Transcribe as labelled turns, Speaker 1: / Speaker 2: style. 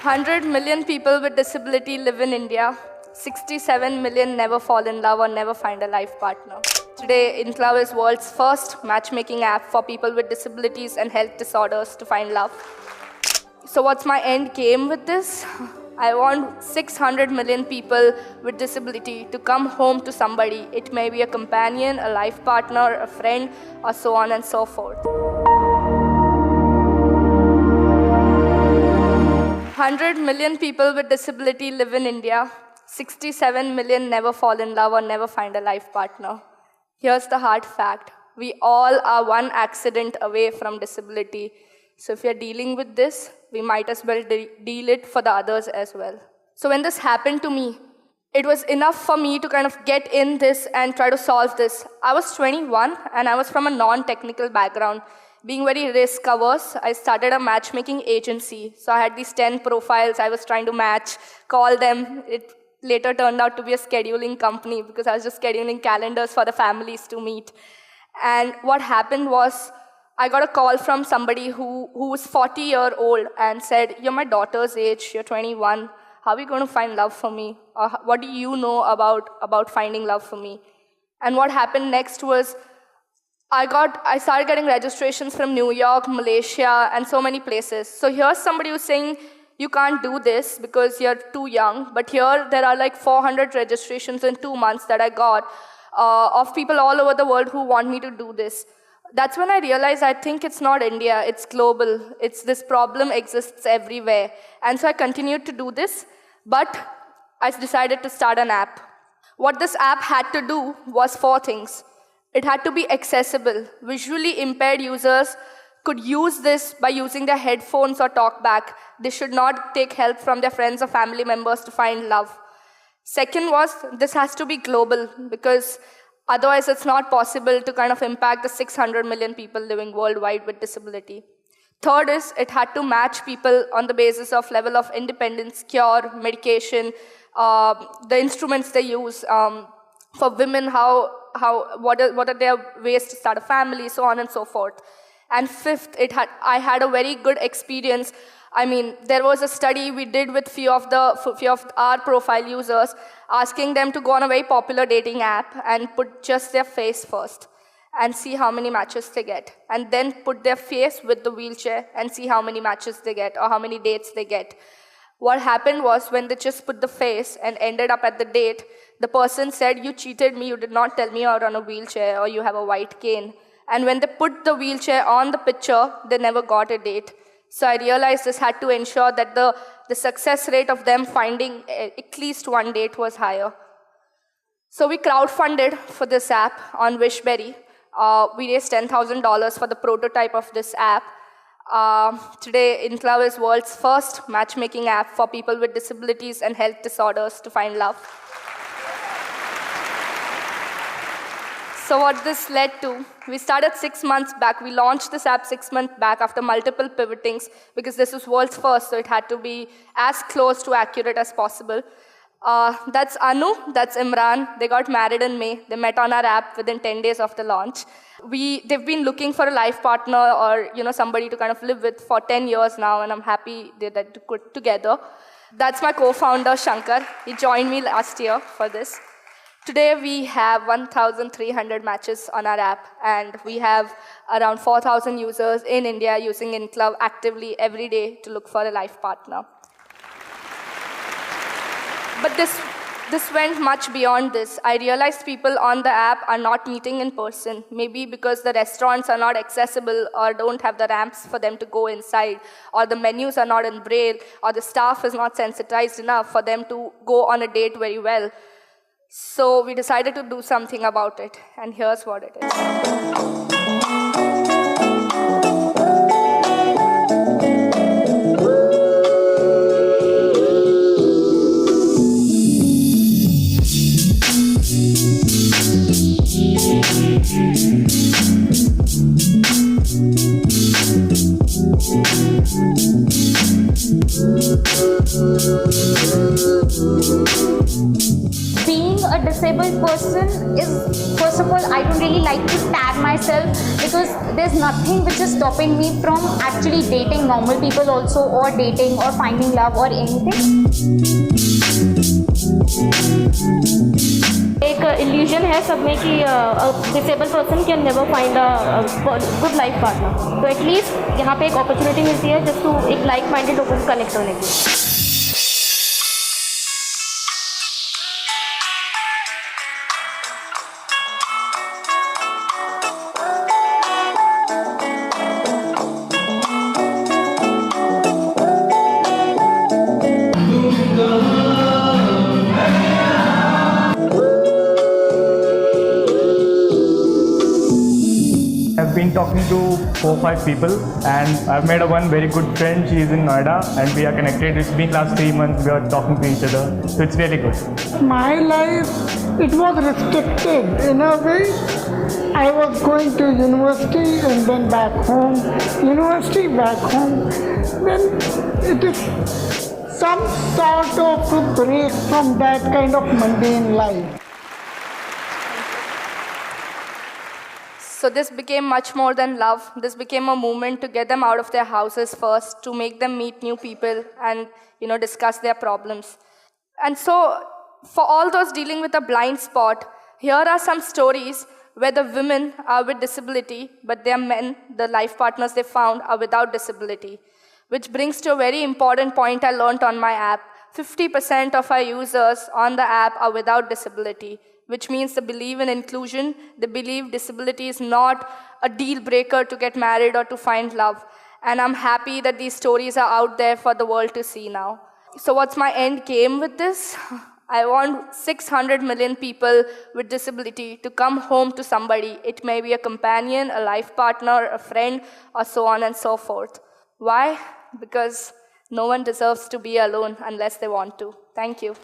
Speaker 1: 100 million people with disability live in India. 67 million never fall in love or never find a life partner. Today, Inclov is world's first matchmaking app for people with disabilities and health disorders to find love. So what's my end game with this? I want 600 million people with disability to come home to somebody. It may be a companion, a life partner, a friend, or so on and so forth. 100 million people with disability live in India. 67 million never fall in love or never find a life partner. Here's the hard fact. We all are one accident away from disability. So if you're dealing with this, we might as well deal it for the others as well. So when this happened to me, it was enough for me to kind of get in this and try to solve this. I was 21 and I was from a non-technical background. Being very risk-averse, I started a matchmaking agency. So I had these 10 profiles I was trying to match, call them. It later turned out to be a scheduling company because I was just scheduling calendars for the families to meet. And what happened was, I got a call from somebody who was 40-year-old and said, "You're my daughter's age, you're 21. How are you going to find love for me? Or what do you know about finding love for me?" And what happened next was, I started getting registrations from New York, Malaysia, and so many places. So here's somebody who's saying, you can't do this because you're too young. But here, there are like 400 registrations in 2 months that I got of people all over the world who want me to do this. That's when I realized I think it's not India, it's global. This problem exists everywhere. And so I continued to do this, but I decided to start an app. What this app had to do was 4 things. It had to be accessible. Visually impaired users could use this by using their headphones or talkback. They should not take help from their friends or family members to find love. Second was, this has to be global because otherwise it's not possible to kind of impact the 600 million people living worldwide with disability. Third is, it had to match people on the basis of level of independence, cure, medication, the instruments they use. For women, what are their ways to start a family, so on and so forth. And fifth, I had a very good experience. I mean, there was a study we did with few of our profile users, asking them to go on a very popular dating app and put just their face first and see how many matches they get. And then put their face with the wheelchair and see how many matches they get or how many dates they get. What happened was, when they just put the face and ended up at the date, the person said, "You cheated me, you did not tell me you're on a wheelchair or you have a white cane." And when they put the wheelchair on the picture, they never got a date. So I realized this had to ensure that the success rate of them finding at least one date was higher. So we crowdfunded for this app on Wishberry. We raised $10,000 for the prototype of this app. Today, Inclov is world's first matchmaking app for people with disabilities and health disorders to find love. So what this led to, we started 6 months back. We launched this app 6 months back after multiple pivotings because this was world's first, so it had to be as close to accurate as possible. That's Anu, that's Imran. They got married in May. They met on our app within 10 days of the launch. They've been looking for a life partner or somebody to kind of live with for 10 years now, and I'm happy they're together. That's my co-founder, Shankar. He joined me last year for this. Today, we have 1,300 matches on our app, and we have around 4,000 users in India using Inclov actively every day to look for a life partner. But this went much beyond this. I realized people on the app are not meeting in person, maybe because the restaurants are not accessible or don't have the ramps for them to go inside, or the menus are not in Braille, or the staff is not sensitized enough for them to go on a date very well. So we decided to do something about it, and here's what it is.
Speaker 2: Being a disabled person is, first of all, I don't really like to tag myself, because there's nothing which is stopping me from actually dating normal people also, or dating or finding love or anything.
Speaker 3: एक illusion है सब में कि disable person can never find a good life partner, तो at least यहाँ पे एक opportunity मिलती है जस्ट टू एक लाइक माइंडेड लोगों को कनेक्ट करने की.
Speaker 4: I've been talking to 4-5 people, and I've made one very good friend. She's in Noida and we are connected. It's been last 3 months we are talking to each other, so it's really good.
Speaker 5: My life, it was restricted in a way. I was going to university and then back home, university, back home. Then it is some sort of a break from that kind of mundane life.
Speaker 1: So this became much more than love. This became a movement to get them out of their houses first, to make them meet new people and, discuss their problems. And so for all those dealing with a blind spot, here are some stories where the women are with disability, but their men, the life partners they found, are without disability. Which brings to a very important point I learned on my app. 50% of our users on the app are without disability, which means they believe in inclusion, they believe disability is not a deal breaker to get married or to find love. And I'm happy that these stories are out there for the world to see now. So what's my end game with this? I want 600 million people with disability to come home to somebody. It may be a companion, a life partner, a friend, or so on and so forth. Why? Because no one deserves to be alone unless they want to. Thank you.